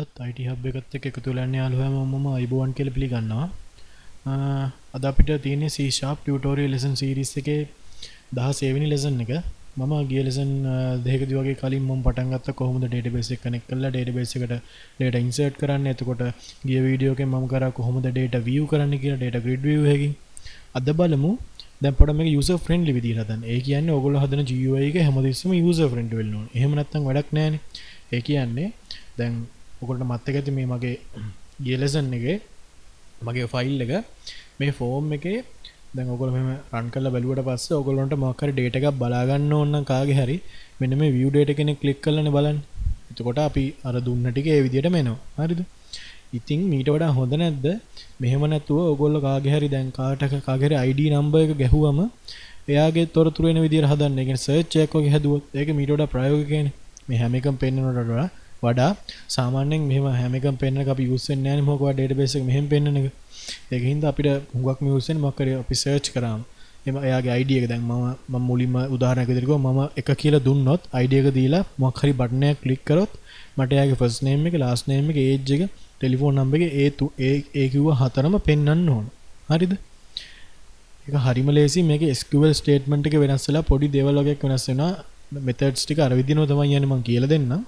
අදත් IT hub එකත් එක්ක එකතු වෙලා යන යාළුවෝ මම අයිබෝවන් කියලා පිළිගන්නවා. අද අපිට තියෙන්නේ C# ටියුටෝරියල් ලෙසන් සීරීස් එකේ 16 වෙනි ලෙසන් එක. මම ගිය ලෙසන් දෙකකදී වගේ කලින් මම පටන් ගත්තා කොහොමද database එක connect කරලා database එකට data insert කරන්නේ. එතකොට ගිය වීඩියෝ එකෙන් මම කරා කොහොමද data view කරන්නේ කියලා data grid view එකකින්. අද බලමු දැන් පොඩ්ඩක් මේක user friendly විදිහට හදන්න. ඒ කියන්නේ ඕගොල්ලෝ හදන GUI එක හැමදෙස්සම user friendly වෙන්න ඕනේ. එහෙම නැත්නම් වැඩක් නැහැනේ. ඒ කියන්නේ දැන් ඔයගොල්ලන්ට මතක ඇති මේ මගේ ගිය ලෙසන් එකේ මගේ ෆයිල් එක මේ ෆෝම් එකේ දැන් ඔයගොල්ලෝ මෙහෙම රන් කරලා බැලුවට පස්සේ ඔයගොල්ලන්ට මොකක් හරි data එකක් බලා ගන්න ඕන නම් කාගේ හරි මෙන්න මේ view data කෙනෙක් ක්ලික් කරලානේ බලන්නේ. එතකොට අපි අර දුන්න ටික ඒ විදිහටම එනවා. හරිද? ඉතින් මීට වඩා හොඳ නැද්ද? මෙහෙම නැතුව ඔයගොල්ලෝ කාගේ හරි දැන් කාගේ හරි ID number එක ගැහුවම එයාගේ තොරතුරු එන විදිහට හදන්න. ඒ කියන්නේ search එකක් වගේ හැදුවොත් ඒක මීට වඩා ප්‍රායෝගිකයිනේ. මේ හැම එකම පෙන්වනවට වඩා සාමාන්‍යයෙන් මෙහෙම හැම එකම පෙන්වන එක අපි යූස් වෙන්නේ නැහැ නේ මොකක්ද database එක මෙහෙම පෙන්වන එක. ඒකින්ද අපිට හුඟක් මේ යූස් වෙන්නේ මොකක් හරි අපි search කරාම එම එයාගේ ID එක දැන් මම මුලින්ම උදාහරණයක් විදිහට කිව්වා මම එක කියලා දුන්නොත් ID එක දීලා මොකක් හරි බටන් එකක් ක්ලික් කරොත් මට එයාගේ first name එක last name එක age එක ටෙලිෆෝන් නම්බර් එක ඒ කිව්ව හතරම පෙන්වන්න ඕන. හරිද? ඒක හරිම ලේසි. මේකේ SQL statement එක වෙනස් වෙලා පොඩි දේවල් වගේක් වෙනස් වෙනවා. methods ටික අර විදිහම තමයි යන්නේ මම කියලා දෙන්නම්.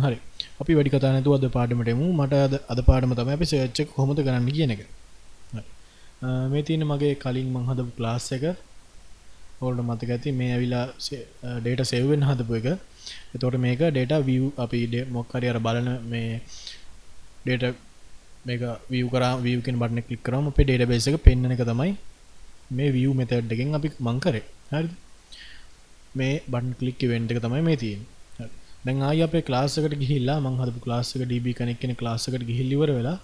හරි. අපි වැඩි කතා නැතුව අද පාඩමට එමු. මට අද පාඩම තමයි අපි search එක කොහොමද කරන්නේ කියන එක. හරි. මේ තියෙන මගේ කලින් මම හදපු class එක. ඔයාලට මතක ඇති මේ ඇවිලා data save වෙන්න හදපු එක. එතකොට මේක data view අපි මොකක් හරි අර බලන මේ data මේක view කරා view කියන බටන් එක ක්ලික් කරාම අපේ database එක පෙන්වන එක තමයි මේ view method එකෙන් අපි මං කරේ. හරිද? මේ බටන් ක්ලික් event එක තමයි මේ තියෙන්නේ. හරි. දැන් ආයි අපේ class එකට ගිහිල්ලා මං හදපු class එක DB connect කියන class එකට ගිහිල්ලා ඉවර වෙලා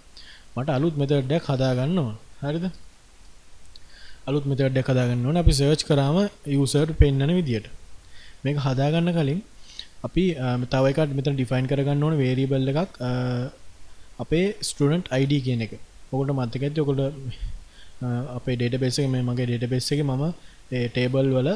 මට අලුත් method එකක් හදා ගන්න ඕන. හරිද? අලුත් method එකක් හදා ගන්න ඕන. අපි search කරාම user පෙන්වන විදියට. මේක හදා ගන්න කලින් අපි තව එකක් මෙතන define කරගන්න ඕනේ variable එකක් අපේ student ID කියන එක. ඔයගොල්ලෝ මතක ඇති ඔයගොල්ලෝ අපේ database එකේ මගේ database එකේ මම ඒ table වල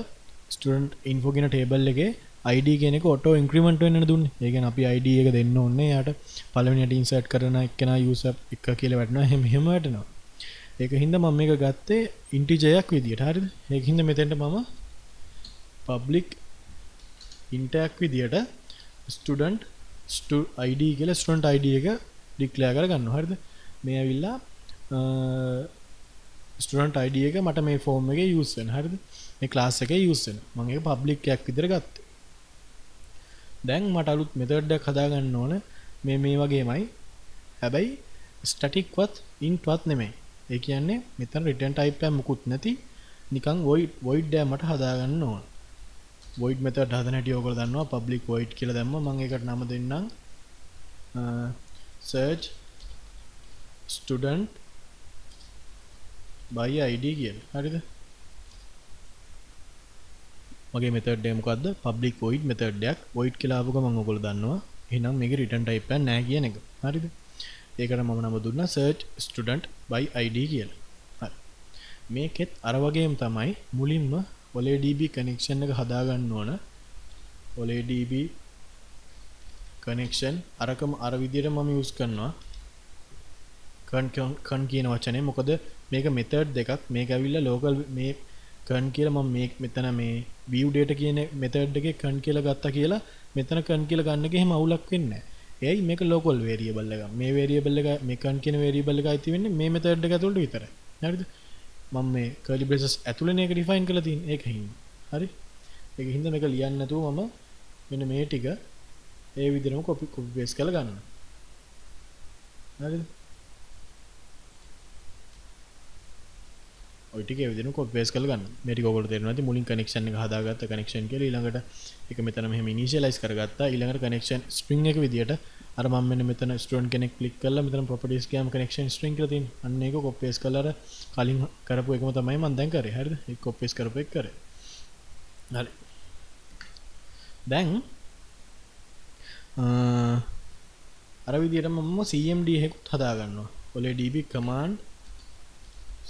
student info කියන table එකේ ID කියන එක auto increment වෙන්න දුන්නේ. ඒ කියන්නේ අපි ID එක දෙන්න ඕනේ. එයාට පළවෙනියට insert කරන එක්කෙනා user එක කියලා වැටෙනවා. එහෙම වැටෙනවා. ඒක හින්දා මම මේක ගත්තේ integer එකක් විදියට. හරිද? ඒක හින්දා මෙතෙන්ට මම public int එකක් විදියට student ID කියලා student ID එක ඩික්ලෙයාර් කරගන්නවා. හරිද? මේ ඇවිල්ලා student ID එක මට මේ form එකේ use වෙන. හරිද? මේ class එකේ use වෙන. මම ඒක public එකක් විදියට ගත්තා. දැන් මට අලුත් method එකක් හදා ගන්න ඕන. මේ වගේමයි. හැබැයි static වත් int වත් නෙමෙයි. ඒ කියන්නේ මෙතන return type එක මුකුත් නැති නිකන් void එකක් මට හදා ගන්න ඕන. void method හදන හැටි ඔයගොල්ලෝ දන්නවා. public void කියලා දැම්මම මම ඒකට නම දෙන්නම් search student by id කියලා. හරිද? මගේ method එක මොකද්ද? public void method එකක්. void කියලා ආපු ගමන් ඔයගොල්ලෝ දන්නවා. එහෙනම් මේකේ return type එකක් නැහැ කියන එක. හරිද? ඒකට මම නම දුන්නා search student by id කියලා. හරි. මේකෙත් අර වගේම තමයි මුලින්ම OLEDB connection එක හදා ගන්න ඕන. OLEDB connection අරකම අර විදියට මම use කරනවා. con කියන වචනේ මොකද මේක method දෙකක්. මේක ඇවිල්ලා local මේ con කියලා මම මේ මෙතන මේ view data කියන method එකේ con කියලා ගත්තා කියලා මෙතන con කියලා ගන්න එක එහෙම අවුලක් වෙන්නේ නැහැ. එයි මේක local variable එකක්. මේ variable එක මේ con කියන variable එක අයිති වෙන්නේ මේ method එක ඇතුළට විතරයි. හරිද? මම මේ curly braces ඇතුළේනේ ඒක define කරලා තියෙන්නේ. ඒකින්. හරි? ඒකින් මේක ලියන්න නැතුව මම මෙන්න මේ ටික ඒ විදිහටම copy paste කරලා ගන්නවා. හරිද? ඔය ටික ඒ විදිහටම copy paste කරලා ගන්නවා. මේ ටික ඔයගොල්ලෝ තේරෙනවා ඇති මුලින් connection එක හදාගත්ත connection කියලා ඊළඟට ඒක මෙතන මෙහෙම initialize කරගත්තා. ඊළඟට connection string එක විදිහට අර මම මෙන්න මෙතන student කෙනෙක් ක්ලික් කරලා මෙතන properties ගියාම connection string කියලා තියෙනවා. අන්න ඒක copy paste කරලා අර කලින් කරපු එකම තමයි මම දැන් කරේ. හරිද? ඒක copy paste කරපු එක කරේ. හරි. දැන් අර විදිහටම මම cmd එකකුත් හදා ගන්නවා. OLEDB command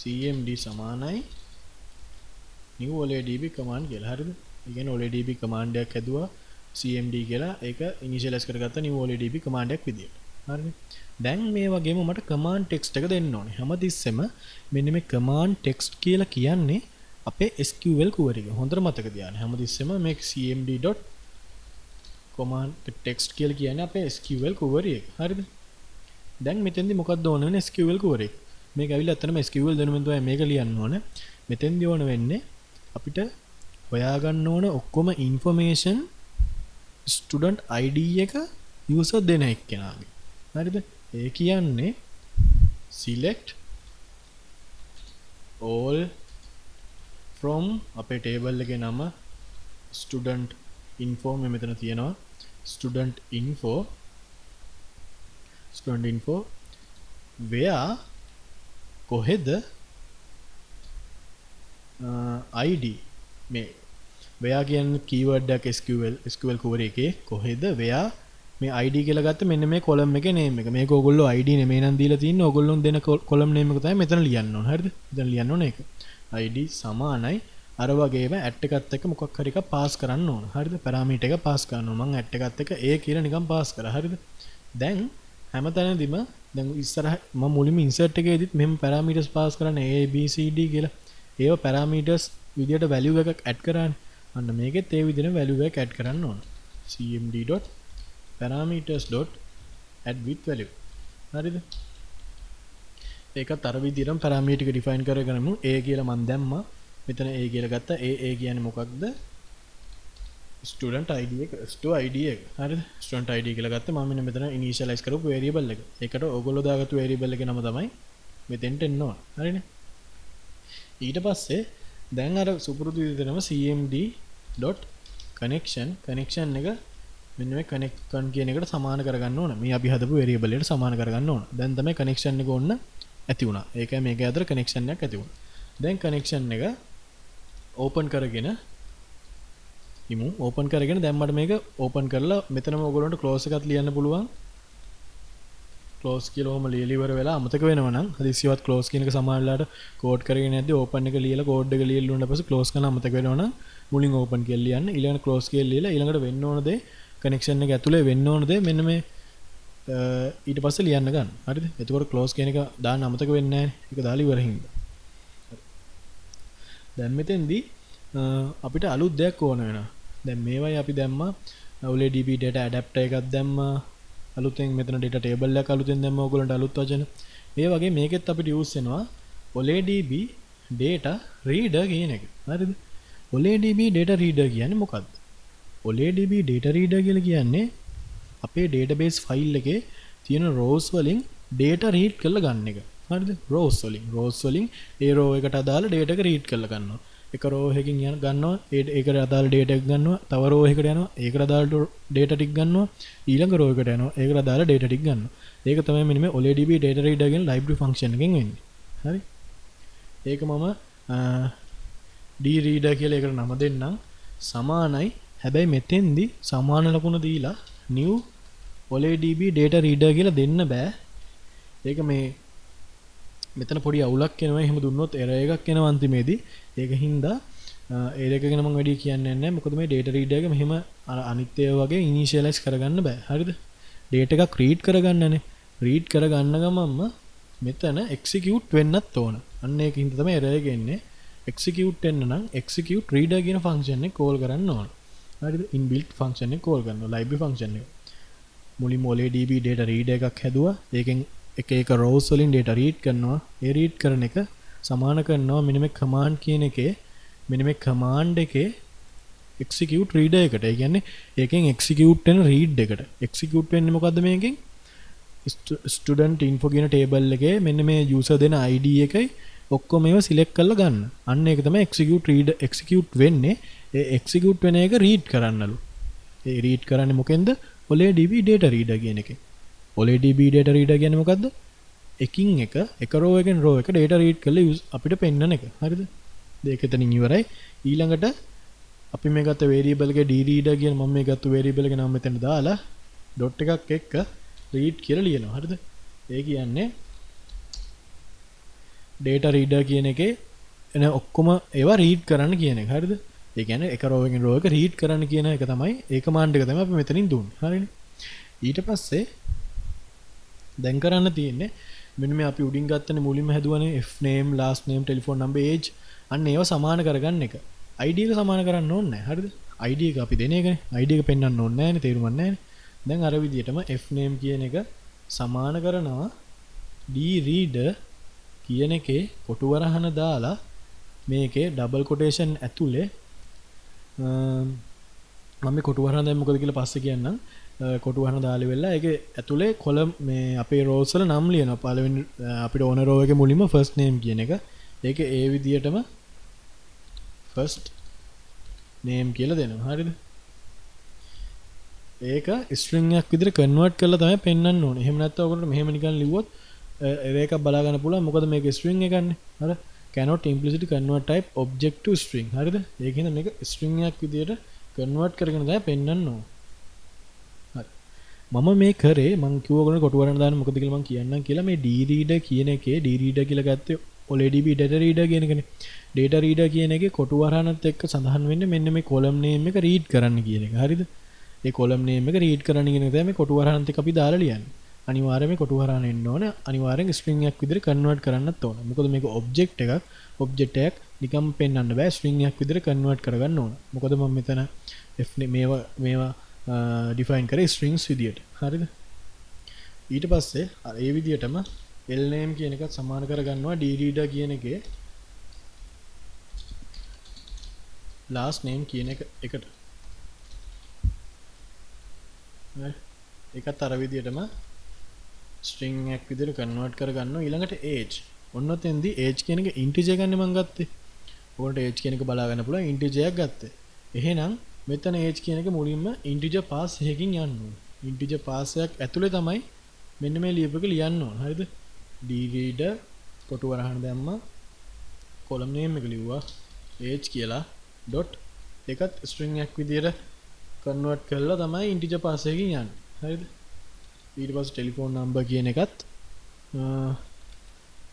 cmd සමානයි new OLEDB command කියලා. හරිද? ඒ කියන්නේ OLEDB command එකක් හැදුවා cmd කියලා ඒක ඉනිෂියලයිස් කරගත්ත new OLEDB command එකක් විදියට. හරිනේ. දැන් මේ වගේම මට command text එක දෙන්න ඕනේ. හැමතිස්සෙම මෙන්න මේ command text කියලා කියන්නේ අපේ SQL query එක. හොඳට මතක තියාගන්න. හැමතිස්සෙම මේ cmd.command text කියලා කියන්නේ අපේ SQL query එක. හරිද? දැන් මෙතෙන්දි මොකක්ද ඕන වෙන්නේ SQL query එක. මේක ඇවිල්ලා අතනම SQL දැනුමෙන් තමයි මේක ලියන්න ඕනේ. මෙතෙන්දි ඕන වෙන්නේ අපිට හොයාගන්න ඕන ඔක්කොම information student ID එක user දෙන එක්කෙනාගේ. හරිද? ඒ කියන්නේ select all from අපේ table එකේ නම student info මෙතන තියෙනවා student info where කොහෙද ID මේ where කියන්නේ keyword එකක් SQL query එකේ කොහෙද where මේ ID කියලා ගත්ත මෙන්න මේ column එකේ name එක. මේක ඕගොල්ලෝ ID නෙමෙයි නම් දීලා තින්නේ. ඕගොල්ලොන් දෙන column name එක තමයි මෙතන ලියන්න ඕන. හරිද? මෙතන ලියන්න ඕන ඒක. ID සමානයි අර වගේම at එකත් එක්ක මොකක් හරි එකක් පාස් කරන්න ඕන. හරිද? parameter එක පාස් කරන්න ඕන. මම at එකත් එක්ක a කියලා නිකන් පාස් කරා. හරිද? දැන් හැමතැනදීම දැන් ඉස්සරහ මම මුලින්ම insert එකේදීත් මෙහෙම parameters පාස් කරන්නේ a b c d කියලා. ඒව parameters විදියට value එකක් add කරානේ. අන්න මේකෙත් ඒ විදිහට value එකක් add කරන්න ඕන. cmd.parameters.add with value. හරිද? ඒකත් අර විදිහටම parameter එක define කරගන්නමු. a කියලා මම දැම්මා. මෙතන a කියලා ගත්තා. a කියන්නේ මොකක්ද? student id එක id එක. හරිද? student id කියලා ගත්තා. මම මෙතන initialize කරපු variable එක. ඒකට ඕගොල්ලෝ දාගත්තු variable එකේ නම තමයි මෙතෙන්ට එන්න ඕන. හරිනේ? ඊට පස්සේ දැන් අර සුපුරුදු විදිහටම cmd.connection එක මෙන්න මේ connect කියන එකට සමාන කරගන්න ඕන. මේ අපි හදපු variable එකට සමාන කරගන්න ඕන. දැන් තමයි connection එක ඕන්න ඇති වුණා. ඒකයි මේක අතර connection එකක් ඇති වුණා. දැන් connection එක open කරගෙන ඉමු. open කරගෙන දැන් මට මේක open කරලා මෙතනම ඔයගොල්ලන්ට close එකක් ලියන්න පුළුවන්. close කියලා ඔහම ලියලා ඉවර වෙලා අමතක වෙනවා නම් හදිස්සියවත් close කියන එක සමානලාට code කරගෙන යද්දි open එක ලියලා code එක ලියලා ඊට පස්සේ close කරන අමතක වෙනවා නම් මුලින් open කියලා ලියන්න. ඊළඟට close කියලා ලියලා ඊළඟට වෙන්න ඕන දේ connection එක ඇතුලේ වෙන්න ඕන දේ මෙන්න මේ ඊට පස්සේ ලියන්න ගන්න. හරිද? එතකොට close කියන එක දාන්න අමතක වෙන්නේ නැහැ. ඒක දාලා ඉවරින්. දැන් මෙතෙන්දී අපිට අලුත් දෙයක් ඕන වෙනවා. දැන් මේවයි අපි දැම්මා OLEDB data adapter එකක් දැම්මා. අලුතෙන් මෙතන data table එකක් අලුතෙන් දැම්මා ඕගොල්ලන්ට අලුත් වචන. ඒ වගේ මේකෙත් අපිට use වෙනවා OLEDB data reader කියන එක. හරිද? OLEDB data reader කියන්නේ මොකක්ද? OLEDB data reader කියලා කියන්නේ අපේ database file එකේ තියෙන rows වලින් data read කරලා ගන්න එක. හරිද? rows වලින් ඒ row එකට අදාළ data එක read කරලා ගන්නවා. එක row එකකින් ගන්නවා ඒකට අදාළ data එක ගන්නවා. තව row එකකට යනවා ඒකට අදාළ data ටික ගන්නවා. ඊළඟ row එකට යනවා ඒකට අදාළ data ටික ගන්නවා. ඒක තමයි මෙන්න මේ OLEDB data reader කියන library function එකෙන් වෙන්නේ. හරි? ඒක මම d reader කියලා ඒකට නම දෙන්නම්. සමානයි. හැබැයි මෙතෙන්දි සමාන ලකුණ දීලා new OLEDB data reader කියලා දෙන්න බෑ. ඒක මේ මෙතන පොඩි අවුලක් එනවා. එහෙම දුන්නොත් error එකක් එනවා අන්තිමේදී. ඒක හින්දා error එක ගැන මම වැඩි කියන්නේ නැහැ. මොකද මේ data reader එක මෙහෙම අනිත් ඒවා වගේ initialize කරගන්න බෑ. හරිද? data එකක් read කරගන්නනේ. read කරගන්න ගමන්ම මෙතන execute වෙන්නත් ඕන. අන්න ඒක හින්දා තමයි error එක එන්නේ. execute වෙන්න නම් execute reader කියන function එක call කරන්න ඕන. හරිද? inbuilt function එක call කරනවා. library function එක. මුලින්ම OLEDB data reader එකක් හැදුවා. ඒකෙන් එක rows වලින් data read කරනවා. ඒ read කරන එක සමාන කරනවා මෙන්න මේ command කියන එකේ මෙන්න මේ command එකේ execute reader එකට. ඒ කියන්නේ ඒකෙන් execute වෙන read එකට. execute වෙන්නේ මොකද්ද මේකෙන්? student info කියන table එකේ මෙන්න මේ user දෙන ID එකයි ඔක්කොම ඒවා select කරලා ගන්න. අන්න ඒක තමයි execute වෙන්නේ. ඒ execute වෙන එක read කරන්නලු. ඒ read කරන්නේ මොකෙන්ද? OLEDB data reader කියන එකෙන්. OLEDB data reader කියන්නේ මොකද්ද? එකින් එක row එකෙන් row එක data read කරලා අපිට පෙන්නන එක. හරිද? ඒක එතනින් ඉවරයි. ඊළඟට අපි මේ ගත්ත variable එකේ d reader කියන මම මේ ගත්ත variable එක නම මෙතන දාලා dot එකක් එක්ක read කියලා ලියනවා. හරිද? ඒ කියන්නේ data reader කියන එකේ එන ඔක්කොම ඒවා read කරන්න කියන එක. හරිද? ඒ කියන්නේ එක row එකෙන් row එක read කරන්න කියන එක තමයි ඒ command එක තමයි අපි මෙතනින් දුන්නේ. හරිනේ. ඊට පස්සේ දැන් කරන්න තියෙන්නේ මෙන්න මේ අපි උඩින් ගත්තනේ මුලින්ම හැදුවනේ f name last name telephone number age අන්න ඒව සමාන කරගන්න එක. id එක සමාන කරන්න ඕනේ නැහැ. හරිද? id එක අපි දෙන එකනේ. id එක පෙන්වන්න ඕනේ නැහැනේ. තේරුමක් නැහැනේ. දැන් අර විදිහටම f name කියන එක සමාන කරනවා d reader කියන එකේ කොටු වරහන දාලා මේකේ ඩබල් කොටේෂන් ඇතුලේ මම මේ කොටු වරහන දැන් මොකද කියලා පස්සේ කියන්නම්. කොටු වරහන දාලා වෙලා ඒකේ ඇතුලේ කොලම් මේ අපේ rows වල නම් ලියනවා. පළවෙනි අපිට ඕන row එකේ මුලින්ම first name කියන එක. ඒකේ ඒ විදිහටම first name කියලා දෙනවා. හරිද? ඒක string එකක් විදිහට convert කරලා තමයි පෙන්වන්න ඕනේ. එහෙම නැත්නම් ඔයගොල්ලෝ මෙහෙම නිකන් ලිව්වොත් ඒක බලා ගන්න පුළුවන්. මොකද මේක string එකක්නේ. හරි? cannot implicitly convert type object to string. හරිද? ඒකින්ද මේක string එකක් විදිහට convert කරගෙන තමයි පෙන්වන්න ඕනේ. හරි. මම මේ කරේ මං කිව්ව ඔයගොල්ලෝ කොටු වරන දාන්න මොකද කියලා මං කියන්නම් කියලා මේ d reader කියන එකේ d reader කියලා ගත්තේ OLEDB data reader කියන එකනේ. data reader කියන එකේ කොටු වරහනත් එක්ක සඳහන් වෙන්නේ මෙන්න මේ column name එක read කරන්න කියන එක. හරිද? ඒ column name එක read කරන්න කියන එක තමයි මේ කොටු වරහනත් එක්ක අපි දාලා ලියන්නේ. අනිවාර්යයෙන්ම කොටු වරහන එන්න ඕනේ. අනිවාර්යෙන් string එකක් විදිහට convert කරන්නත් ඕනේ. මොකද මේක object එකක් නිකම් පෙන්වන්න බෑ. string එකක් විදිහට convert කරගන්න ඕනේ. මොකද මම මෙතන මේවා define කරේ strings විදිහට. හරිද? ඊට පස්සේ අර ඒ විදිහටම l name කියන එකත් සමාන කරගන්නවා d reader කියන එකේ last name කියන එකට. හරි. ඒකත් අර විදිහටම string එකක් විදිහට convert කරගන්නවා. ඊළඟට age. ඔන්න ඔතෙන්දී age කියන එක integer ගන්න මම ගත්තේ. ඔයාලට age කියන එක බලා ගන්න පුළුවන් integer එකක් ගත්තේ. එහෙනම් මෙතන age කියන එක මුලින්ම integer pass එකකින් යන්න ඕනේ. integer pass එකක් ඇතුලේ තමයි මෙන්න මේ ලියපු එක ලියන්න ඕනේ. හරිද? d reader කොටු වරහන දැම්මා. column name එක ලිව්වා age කියලා dot ඒකත් string එකක් විදිහට convert කරලා තමයි integer pass එකකින් යන්නේ. හරිද? ඊට පස්සේ telephone number කියන එකත්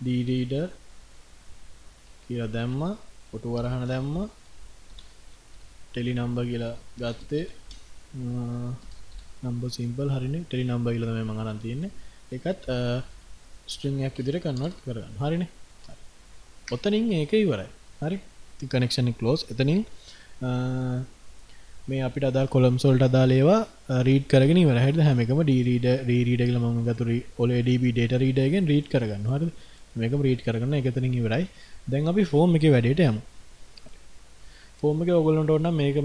d reader කියලා දැම්මා. කොටු වරහන දැම්මා. tele number කියලා ගත්තේ number simple හරිනේ. tele number කියලා තමයි මම අරන් තියෙන්නේ. ඒකත් string එකක් විදිහට convert කරගන්න. හරිනේ. හරි. ඔතනින් ඒක ඉවරයි. හරි. ඉතින් connection එක close. එතනින් මේ අපිට අදාළ columns වලට අදාළ ඒවා read කරගෙන ඉවරයි. හරිද? හැම එකම d reader කියලා මම ගත්ත OLEDB data reader එකෙන් read කරගන්නවා. හරිද? මේකම read කරගන්න ඒක එතනින් ඉවරයි. දැන් අපි form එකේ වැඩේට යමු. form එකේ ඔයගොල්ලන්ට ඕන නම් මේක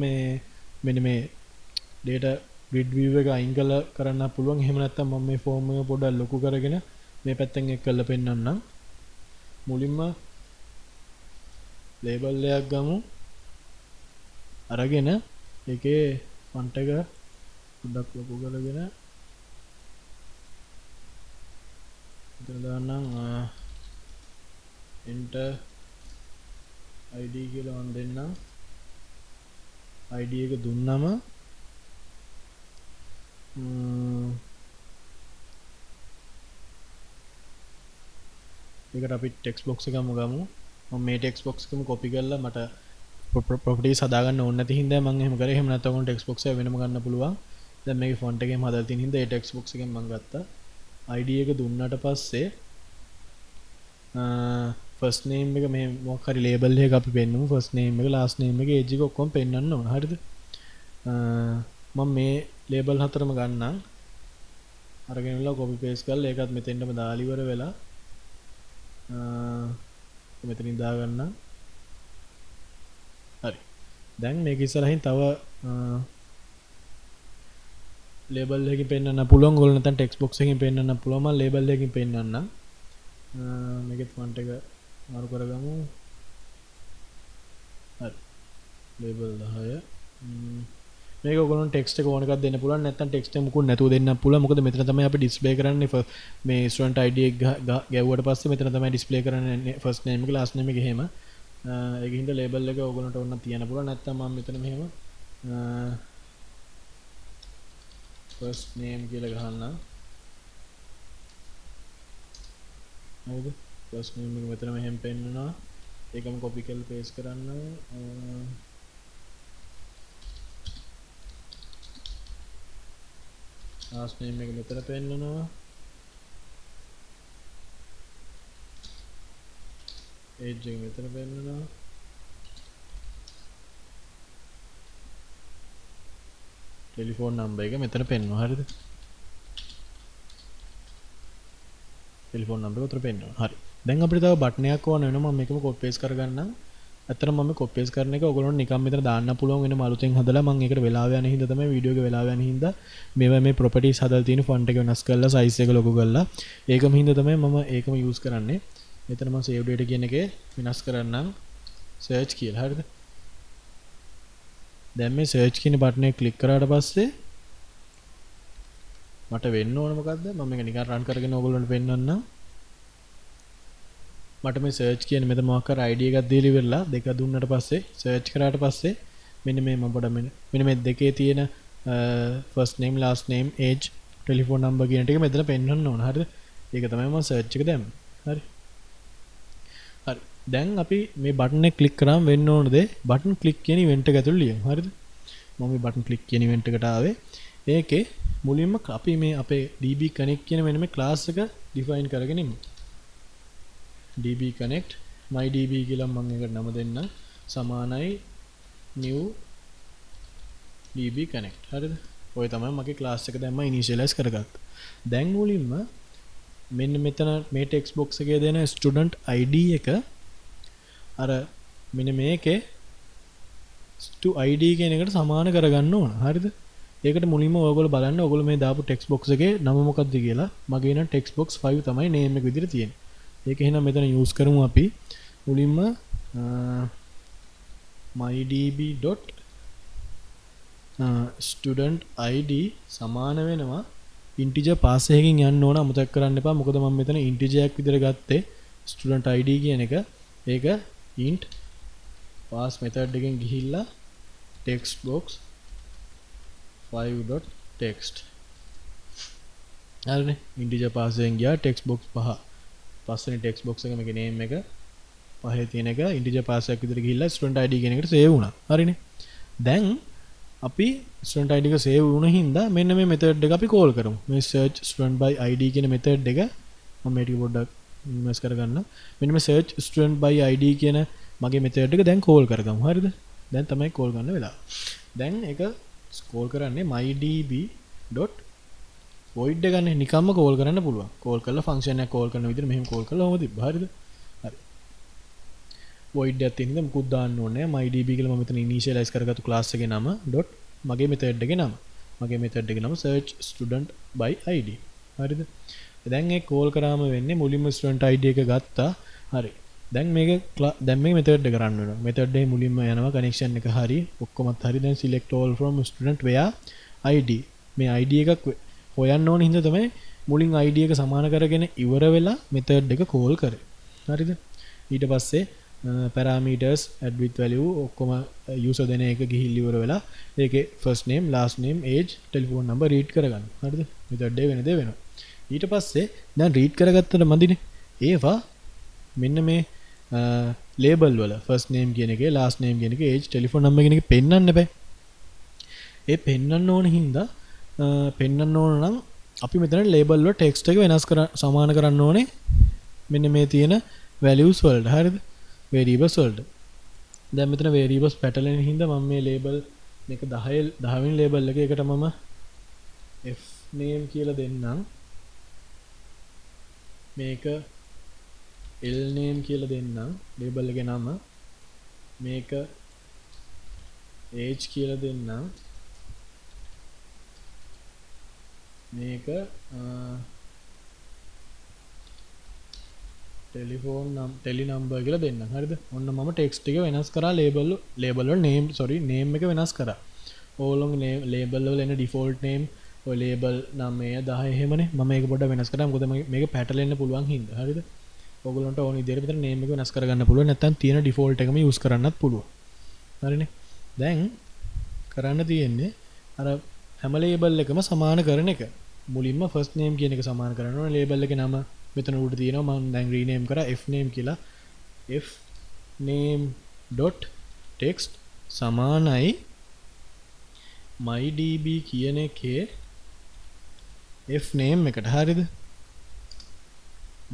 මෙන්න මේ data grid view එක අයින් කරන්න පුළුවන්. එහෙම නැත්නම් මම මේ form එක පොඩ්ඩක් ලොකු කරගෙන මේ පැත්තෙන් එක් කරලා පෙන්නන්නම්. මුලින්ම label එකක් ගමු. අරගෙන ඒකේ font එක පොඩ්ඩක් ලොකු කරගෙන මෙතන දාන්නම් enter id කියලා මම දෙන්නම්. id එක දුන්නම ඒකට අපි text box එකම ගමු. මම මේ text box එකම copy කරලා මට properties හදාගන්න ඕනේ නැති හින්දා මම එහෙම කරේ. එහෙම නැත්නම් ඔයගොල්ලෝ text box එක වෙනම ගන්න පුළුවන්. දැන් මේකේ font එකෙන් හදලා තියෙන හින්දා ඒ text box එකෙන් මම ගත්තා. id එක දුන්නාට පස්සේ first name එක මේ මොකක් හරි label එකක් අපි පෙන්නමු. first name එක last name එක age එක ඔක්කොම පෙන්වන්න ඕන. හරිද? මම මේ label හතරම ගන්නම්. අරගෙන ඉවරලා copy paste කරලා ඒකත් මෙතෙන්ටම දාලා ඉවර වෙලා මෙතනින් දාගන්නම්. හරි. දැන් මේක ඉස්සරහින් තව label එකකින් පෙන්වන්න පුළුවන්. ඔයගොල්ලෝ නැත්නම් text box එකකින් පෙන්වන්න පුළුවන්. මම label එකකින් පෙන්වන්නම්. මේකේ font එක මාරු කරගමු. හරි. label 10. මේක ඔයගොල්ලෝ text එක ඕන එකක් දෙන්න පුළුවන්. නැත්නම් text එක මුකුත් නැතුව දෙන්නත් පුළුවන්. මොකද මෙතන තමයි අපි display කරන්නේ මේ student id එක ගැව්වට පස්සේ මෙතන තමයි display කරන්නේ first name එක last name එක එහෙම. ඒකින්ද label එක ඔයගොල්ලන්ට ඕන තියන්න පුළුවන්. නැත්නම් මම මෙතන මෙහෙම first name කියලා ගහන්නම්. හරිද? first name එක මෙතන මෙහෙම පෙන්නනවා. ඒකම copy කරලා paste කරන්න. last name එක මෙතන පෙන්නනවා age එක මෙතන පෙන්නනවා ටෙලිෆෝන් නම්බර් එක මෙතන පෙන්නනවා හරිද ටෙලිෆෝන් නම්බර එක උතර පෙන්නනවා හරි දැන් අපිට තව බටන් එකක් ඕන වෙනවා මම මේකම කොපි පේස්ට් කරගන්නම් ඇත්තටම මම කොපි පේස්ට් කරන එක ඔයගොල්ලන්ට නිකන් මෙතන දාන්න පුළුවන් වෙන මලුතෙන් හදලා මම ඒකට වෙලාව යන හින්දා තමයි වීඩියෝ එක වෙලාව යන හින්දා මේවා මේ ප්‍රොපර්ටිස් හදලා තියෙන ෆොන්ට් එක වෙනස් කරලා සයිස් එක ලොකු කරලා ඒකම හින්දා තමයි මම ඒකම යූස් කරන්නේ මෙතන මම save data කියන එකේ වෙනස් කරන්නම් search කියලා හරිද දැන් මේ search කියන බටන් එක ක්ලික් කරාට පස්සේ මට වෙන්න ඕන මොකද්ද මම මේක නිකන් රන් කරගෙන ඕගොල්ලන්ට පෙන්නන්නම් මට මේ search කියන මෙතන මොකක් කර ID එකක් දීලා ඉවරලා දෙක දුන්නට පස්සේ search කරාට පස්සේ මෙන්න මේ මම පොඩ මෙන්න මේ දෙකේ තියෙන first name last name age telephone number කියන ටික මෙතන පෙන්වන්න ඕන හරිද ඒක තමයි මම search එක දැම්මේ හරි හරි දැන් අපි මේ බටන් එක ක්ලික් කරාම වෙන්න ඕන දේ බටන් ක්ලික් කියන ඉවෙන්ට් එක ඇතුළේ ලියමු හරිද මම මේ බටන් ක්ලික් කියන ඉවෙන්ට් එකට ආවේ ඒකේ මුලින්ම අපි මේ අපේ DB connect කියන මෙන්න මේ class එක define කරගෙන ඉමු DB connect my DB කියලා මම එකට නම දෙන්න සමානයි new DB connect හරිද ඔය තමයි මගේ class එක දැන් මම initialize කරගත්තා දැන් මුලින්ම මෙන්න මෙතන මේ text box එකේ දෙන student ID එක අර මෙන්න මේකේ to ID කියන එකට සමාන කරගන්න ඕන හරිද ඒකට මුලින්ම ඔයගොල්ලෝ බලන්න ඔයගොල්ලෝ මේ දාපු text box එකේ නම මොකක්ද කියලා මගේ නම් text box 5 තමයි name එක විදිහට තියෙන්නේ ඒක එහෙනම් මෙතන use කරමු අපි මුලින්ම mydb.student id සමාන වෙනවා integer pass එකකින් යන්න ඕන අමතක කරන්න එපා මොකද මම මෙතන integer එකක් විදිහට ගත්තේ student id කියන එක ඒක int pass method එකෙන් ගිහිල්ලා text box 5.text හරිනේ integer pass එකෙන් ගියා text box 5 පස්වෙනි text box එක මේකේ name එක පහේ තියෙන එක integer pass එකක් විදිහට ගිහිල්ලා student id කියන එකට save වුණා. හරිනේ. දැන් අපි student id එක save වුණ හින්දා මෙන්න මේ method එක අපි call කරමු. මේ search student by id කියන method එක මම මේ ටික පොඩ්ඩක් ඉන්වර්ස් කරගන්න. මෙන්න මේ search student by id කියන මගේ method එක දැන් call කරගමු. හරිද? දැන් තමයි call ගන්න වෙලාව. දැන් ඒක call කරන්නේ mydb.void එක ගන්න නිකම්ම call කරන්න පුළුවන්. call කරලා function එක call කරන විදිහට මෙහෙම call කරලා ඔහොම තිබ්බා. හරිද? හරි. void එකක් තියෙන ඉතින් මුකුත් දාන්න ඕනේ නැහැ. mydb කියලා මම මෙතන initialize කරගත්තු class එකේ නම dot මගේ method එකේ නම. මගේ method එකේ නම search student by id. හරිද? දැන් ඒ call කරාම වෙන්නේ මුලින්ම student id එක ගත්තා. හරි. දැන් මේක method එක run වෙනවා. method එකේ මුලින්ම යනවා connection එක හරි ඔක්කොමත් හරි. දැන් select all from student where id මේ id එකක් හොයන්න ඕන හින්දා තමයි මුලින් id එක සමාන කරගෙන ඉවර වෙලා method එක call කරේ. හරිද? ඊට පස්සේ parameters add with value ඔක්කොම user දෙන එක ගිහිල්ලා ඉවර වෙලා ඒකේ first name last name age telephone number read කරගන්න. හරිද? method එක වෙන දේ වෙනවා. ඊට පස්සේ දැන් read කරගත්තට මදිනේ. ඒවා මෙන්න මේ label වල first name කියන එකේ last name කියන එකේ age telephone number කියන එකේ පෙන්වන්න බෑ. ඒ පෙන්වන්න ඕන හින්දා පෙන්වන්න ඕන නම් අපි මෙතන label වල text එක වෙනස් සමාන කරන්න ඕනේ මෙන්න මේ තියෙන values වලට. හරිද? variables වලට. දැන් මෙතන variables පැටලෙන හින්දා මම මේ label මේක 10 වෙනි label එකකට මම f name කියලා දෙන්නම්. මේක l name කියලා දෙන්නම්. label එකේ නම මේක age කියලා දෙන්නම්. මේක ටෙලි නම්බර් කියලා දෙන්න. හරිද? ඔන්න මම ටෙක්ස්ට් එක වෙනස් කරා label වල name එක වෙනස් කරා. ඕලොංග label වල එන default name ඔය label 9 10 එහෙමනේ. මම මේක පොඩ්ඩක් වෙනස් කරා. මොකද මේක පැටලෙන්න පුළුවන් හින්දා. හරිද? ඔයගොල්ලන්ට ඕන විදිහට විතර name එක වෙනස් කරගන්න පුළුවන්. නැත්නම් තියෙන default එකම use කරන්නත් පුළුවන්. හරිනේ? දැන් කරන්න තියෙන්නේ අර හැම label එකම සමාන කරන එක. මුලින්ම first name කියන එක සමාන කරන්න ඕනේ. label එකේ නම මෙතන උඩ තියෙනවා. මම දැන් rename කරා f name කියලා. f name.text සමානයි mydb කියන එකේ F name එකට හරිද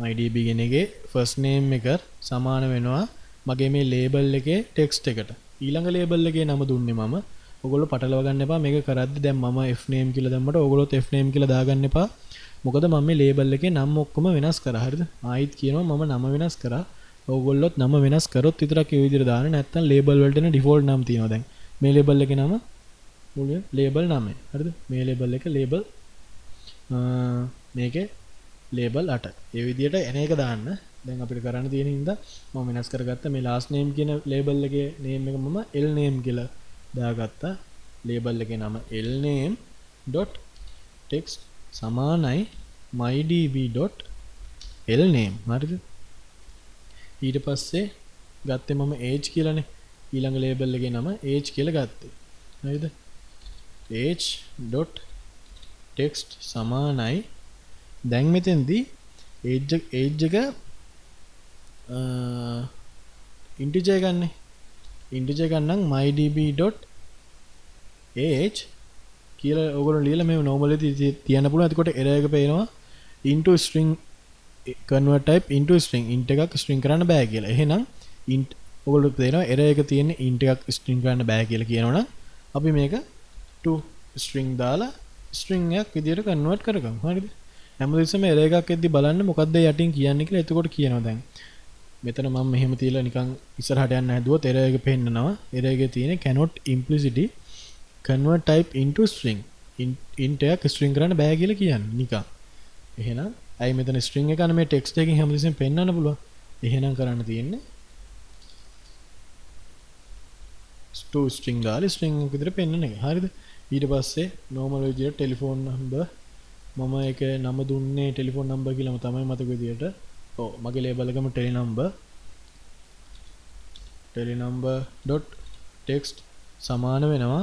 MyDB කෙනගේ first name එක සමාන වෙනවා මගේ මේ label එකේ text එකට ඊළඟ label එකේ නම දුන්නේ මම ඔයගොල්ලෝ පටලවා ගන්න එපා මේක කරද්දි දැන් මම F name කියලා දැම්මට ඔයගොල්ලොත් F name කියලා දාගන්න එපා මොකද මම මේ label එකේ නම ඔක්කොම වෙනස් කරා හරිද ආයිත් කියනවා මම නම වෙනස් කරා ඔයගොල්ලොත් නම වෙනස් කරොත් විතරක් ඒ විදිහට දාන්න නැත්නම් label වලට එන default නම් තියෙනවා දැන් මේ label එකේ නම මුලින් label නම හරිද මේ label එක label මේකේ label 8 ඒ විදිහට එන එක දාන්න දැන් අපිට කරන්න තියෙන හින්දා මම වෙනස් කරගත්ත මේ last name කියන label එකේ name එක මම l name කියලා දාගත්තා label එකේ නම lname.text සමානයි mydb.lname හරිද ඊට පස්සේ ගත්තේ මම age කියලානේ ඊළඟ label එකේ නම age කියලා ගත්තේ හරිද age.text සමානයි දැන් මෙතෙන්දී age එක integer ගන්න integer ගන්නම් mydb.age කියලා ඔයගොල්ලෝ ලියලා මේ normal එකේ තියන්න පුළුවන් එතකොට error එක පේනවා into string convert type into string int එකක් string කරන්න බෑ කියලා එහෙනම් int ඔයගොල්ලෝ තේරෙනවා error එක තියෙන්නේ int එකක් string කරන්න බෑ කියලා කියනවනම් අපි මේක to string දාලා string එකක් විදියට convert කරගමු හරිද හැමදෙස්සම error එකක් එද්දි බලන්න මොකද්ද යටින් කියන්නේ කියලා එතකොට කියනවා දැන් මෙතන මම මෙහෙම තියලා නිකන් ඉස්සරහට යන්න හැදුවොත් error එක පෙන්නනවා error එකේ තියෙන්නේ cannot implicitly convert type into string int එකක් string කරන්න බෑ කියලා කියන්නේ නිකන් එහෙනම් අයි මෙතන string එක අන්න මේ text එකකින් හැමදෙස්සම පෙන්නන්න පුළුවන් එහෙනම් කරන්න තියෙන්නේ to string දාලා string එක විතර පෙන්නන එක හරිද ඊට පස්සේ normal විදියට telephone number මම ඒක නම දුන්නේ telephone number කියලාම තමයි මතක විදියට ඔව් මගේ label එකම telenumber.text සමාන වෙනවා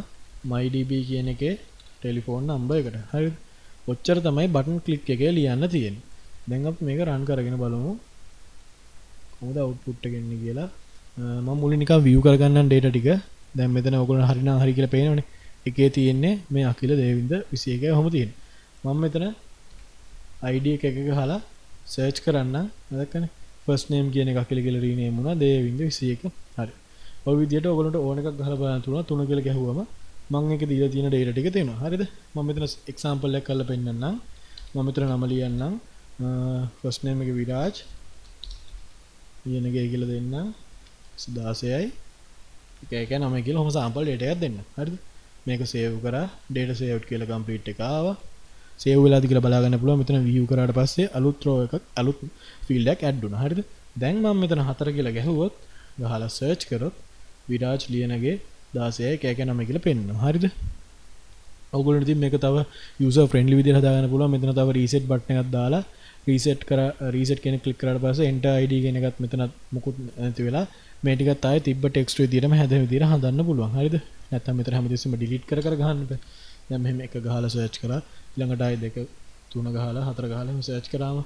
mydb කියන එකේ telephone number එකට හරිද ඔච්චර තමයි button click එකේ ලියන්න තියෙන්නේ දැන් අපි මේක run කරගෙන බලමු කොහොමද output එක එන්නේ කියලා මම මුලින් නිකන් view කරගන්නම් data ටික දැන් මෙතන ඔයගොල්ලෝ හරිනම් හරි කියලා පේනවනේ එකේ තියෙන්නේ මේ අකිල දේවින්ද 21 කොහොම තියෙන්නේ මම මෙතන id එක ගහලා search කරන්න නැදකනේ first name කියන එක අකිල කියලා rename වුණා දේවින්ද 21 හරි ඔය විදිහට ඔයගොල්ලන්ට ඕන එකක් ගහලා බලන්න තුන කියලා ගැහුවම මම ඒක දීලා තියෙන data ටික තියෙනවා හරිද මම මෙතන example එකක් කරලා පෙන්නන්නම් මම මෙතන නම ලියන්නම් first name එක විරාජ් ඊයන ගේ කියලා දෙන්න 16යි එක නම කියලා ඔහොම sample data එකක් දෙන්න හරිද මේක save කරා data saved කියලා complete එක ආවා save වෙලාද කියලා බලා ගන්න පුළුවන් මෙතන view කරාට පස්සේ අලුත් row එකක් අලුත් field එකක් add වුණා හරිද දැන් මම මෙතන 4 කියලා ගැහුවොත් ගහලා search කරොත් විරාජ් ලියනගේ 16යි එක නම කියලා පෙන්නනවා හරිද ඔයගොල්ලන්ට ඉතින් මේක තව user friendly විදිහට හදාගන්න පුළුවන් මෙතන තව reset button එකක් දාලා reset කෙනෙක් click කරාට පස්සේ enter id කියන එකත් මෙතනත් මොකුත් නැති වෙලා මේ ටිකත් ආයේ තිබ්බ text විදිහටම හැදෙන විදිහට හදන්න පුළුවන් හරිද නැත්නම් මෙතන හැමදෙස්සෙම delete කර ගන්න බෑ දැන් මෙහෙම එක ගහලා search කරා ඊළඟට ආයේ 2 3 ගහලා 4 ගහලා එහෙම search කරාම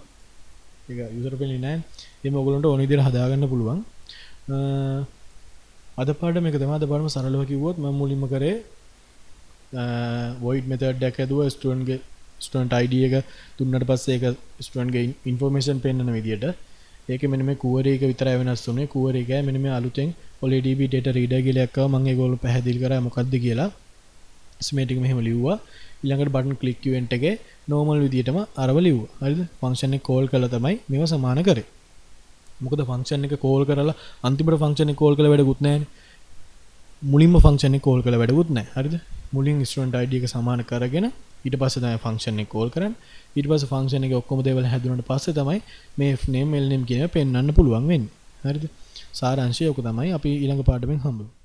ඒක user friendly නෑ එහෙනම් ඔයගොල්ලන්ට ඕන විදිහට හදාගන්න පුළුවන් අද පාඩම එක තමයි අද පාඩම සරලව කිව්වොත් මම මුලින්ම කරේ void method එකක් ඇදුවා student id එක දුන්නාට පස්සේ ඒක student ගේ information පෙන්නන විදියට ඒකේ මෙන්න මේ query එක විතරයි වෙනස් වුනේ query එක මෙන්න මේ අලුතෙන් OLEDB data reader කියලා එකක් ආවා මම ඒගොල්ලෝ පැහැදිලි කරා මොකක්ද කියලා schematic මෙහෙම ලිව්වා ඊළඟට button click event එකේ normal විදියටම අරව ලිව්වා හරිද function එක call කළා තමයි මේව සමාන කරේ මොකද function එක call කරලා අන්තිමට function එක call කළා වැඩකුත් නැහැනේ මුලින්ම function එක call කළා වැඩකුත් නැහැ හරිද මුලින් student id එක සමාන කරගෙන ඊට පස්සේ තමයි function එක call කරන්නේ ඊට පස්සේ function එකේ ඔක්කොම දේවල් හැදුනට පස්සේ තමයි මේ f name l name කියන එක පෙන්වන්න පුළුවන් වෙන්නේ හරිද සාරාංශය ඔක තමයි අපි ඊළඟ පාඩමෙන් හම්බෙමු